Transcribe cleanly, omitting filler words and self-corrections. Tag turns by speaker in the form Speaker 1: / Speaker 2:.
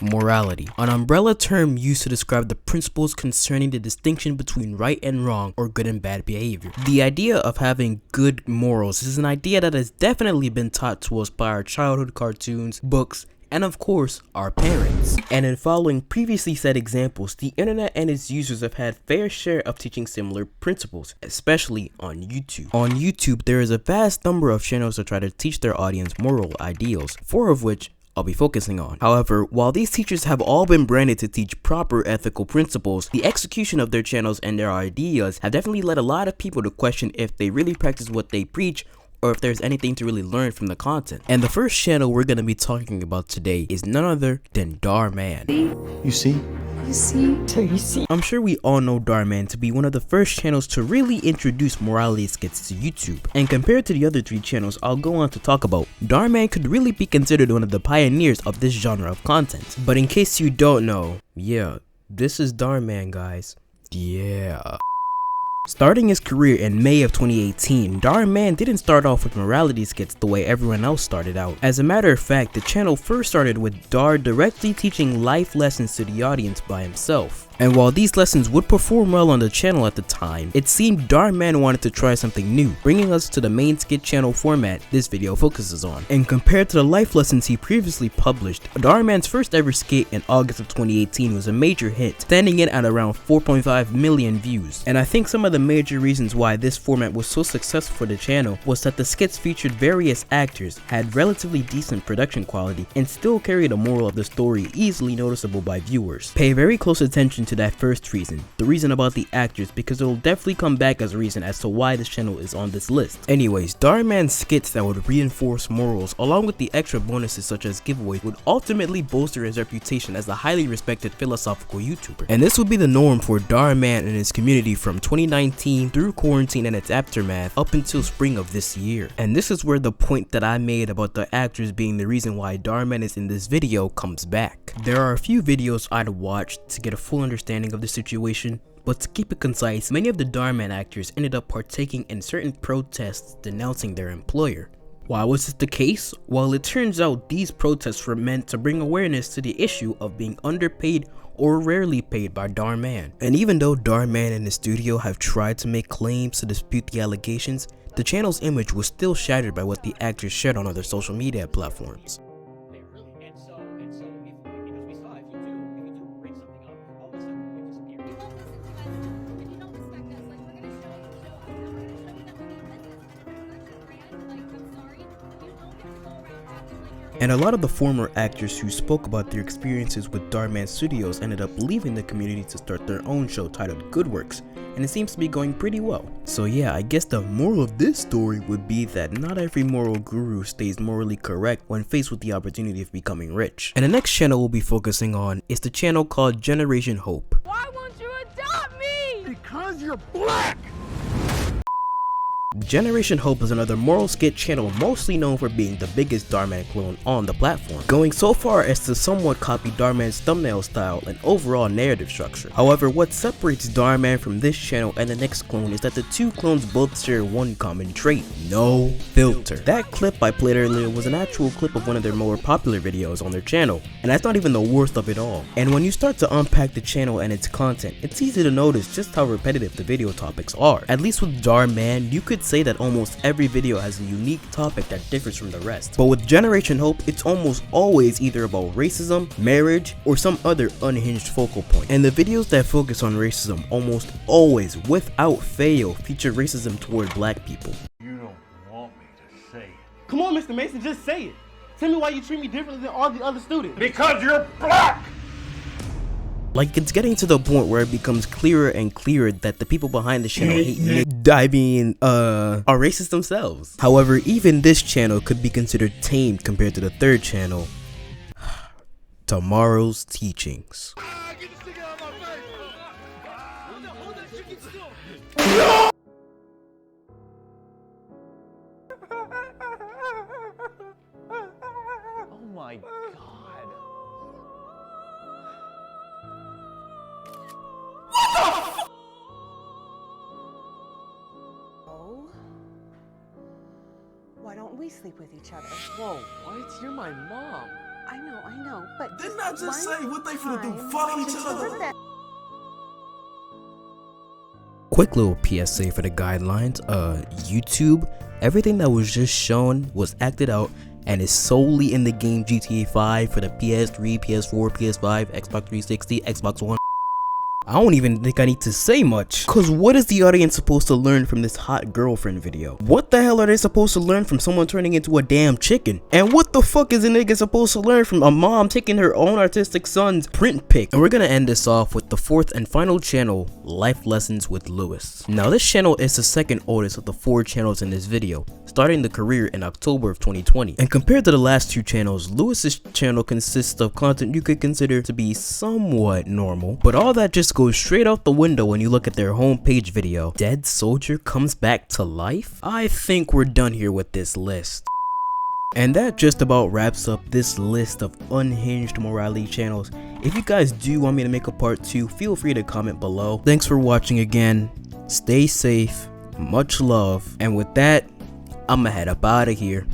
Speaker 1: Morality, an umbrella term used to describe the principles concerning the distinction between right and wrong or good and bad behavior. The idea of having good morals is an idea that has definitely been taught to us by our childhood cartoons, books, and of course, our parents. And in following previously said examples, the internet and its users have had fair share of teaching similar principles, especially on YouTube. On YouTube, there is a vast number of channels that try to teach their audience moral ideals, 4 of which I'll be focusing on. However, while these teachers have all been branded to teach proper ethical principles, the execution of their channels and their ideas have definitely led a lot of people to question if they really practice what they preach or if there's anything to really learn from the content. And the first channel we're going to be talking about today is none other than Dhar Mann.
Speaker 2: You see?
Speaker 3: You see?
Speaker 1: I'm sure we all know Dhar Mann to be one of the first channels to really introduce morality skits to YouTube. And compared to the other 3 channels I'll go on to talk about, Dhar Mann could really be considered one of the pioneers of this genre of content. But in case you don't know, yeah, this is Dhar Mann, guys. Yeah. Starting his career in May of 2018, Dhar Mann didn't start off with morality skits the way everyone else started out. As a matter of fact, the channel first started with Dhar directly teaching life lessons to the audience by himself. And while these lessons would perform well on the channel at the time, it seemed Dhar Mann wanted to try something new, bringing us to the main skit channel format this video focuses on. And compared to the life lessons he previously published, Dhar Mann's first ever skit in August of 2018 was a major hit, standing in at around 4.5 million views. And I think some of the major reasons why this format was so successful for the channel was that the skits featured various actors, had relatively decent production quality, and still carried a moral of the story easily noticeable by viewers. Pay very close attention to that first reason, the reason about the actors, because it will definitely come back as a reason as to why this channel is on this list. Anyways, Dhar Mann's skits that would reinforce morals along with the extra bonuses such as giveaways would ultimately bolster his reputation as a highly respected philosophical YouTuber. And this would be the norm for Dhar Mann and his community from 2019 through quarantine and its aftermath up until spring of this year. And this is where the point that I made about the actors being the reason why Dhar Mann is in this video comes back. There are a few videos I'd watched to get a full understanding of the situation, but to keep it concise, many of the Dhar Mann actors ended up partaking in certain protests denouncing their employer. Why was this the case? Well, it turns out these protests were meant to bring awareness to the issue of being underpaid or rarely paid by Dhar Mann. And even though Dhar Mann and his studio have tried to make claims to dispute the allegations, the channel's image was still shattered by what the actors shared on other social media platforms. And a lot of the former actors who spoke about their experiences with Dhar Mann Studios ended up leaving the community to start their own show titled Good Works, and it seems to be going pretty well. So yeah, I guess the moral of this story would be that not every moral guru stays morally correct when faced with the opportunity of becoming rich. And the next channel we'll be focusing on is the channel called Generation Hope.
Speaker 3: Why won't you adopt me?
Speaker 2: Because you're black!
Speaker 1: Generation Hope is another moral skit channel mostly known for being the biggest Dhar Mann clone on the platform, going so far as to somewhat copy Dhar Mann's thumbnail style and overall narrative structure. However, what separates Dhar Mann from this channel and the next clone is that the 2 clones both share one common trait: no filter. That clip I played earlier was an actual clip of one of their more popular videos on their channel, and that's not even the worst of it all. And when you start to unpack the channel and its content, it's easy to notice just how repetitive the video topics are. At least with Dhar Mann, you could say that almost every video has a unique topic that differs from the rest. But with Generation Hope, it's almost always either about racism, marriage, or some other unhinged focal point. And the videos that focus on racism almost always, without fail, feature racism toward black people.
Speaker 2: You don't want me to say it.
Speaker 4: Come on, Mr. Mason, just say it. Tell me why you treat me differently than all the other students.
Speaker 2: Because you're black!
Speaker 1: Like, it's getting to the point where it becomes clearer and clearer that the people behind the channel are racist themselves. However, even this channel could be considered tame compared to the third channel, Tomorrow's Teachings.
Speaker 5: Oh my God.
Speaker 6: Oh? Why don't we sleep with each other?
Speaker 5: Whoa, what? You're my mom.
Speaker 6: I know, but
Speaker 7: Didn't I just say what they finna do?
Speaker 6: time,
Speaker 7: Follow each
Speaker 6: just
Speaker 7: other?
Speaker 6: for that.
Speaker 1: Quick little PSA for the guidelines. YouTube, everything that was just shown was acted out and is solely in the game GTA 5 for the PS3, PS4, PS5, Xbox 360, Xbox One. I don't even think I need to say much, cause what is the audience supposed to learn from this hot girlfriend video? What the hell are they supposed to learn from someone turning into a damn chicken? And what the fuck is a nigga supposed to learn from a mom taking her own artistic son's print pic? And we're gonna end this off with the fourth and final channel, Life Lessons with Lewis. Now this channel is the second oldest of the 4 channels in this video, starting the career in October of 2020. And compared to the last 2 channels, Lewis's channel consists of content you could consider to be somewhat normal, but all that just goes straight out the window when you look at their homepage video. Dead soldier comes back to life? I think we're done here with this list. And that just about wraps up this list of unhinged morality channels. If you guys do want me to make a part 2, feel free to comment below. Thanks for watching again. Stay safe, much love, and with that, I'ma head up out of here.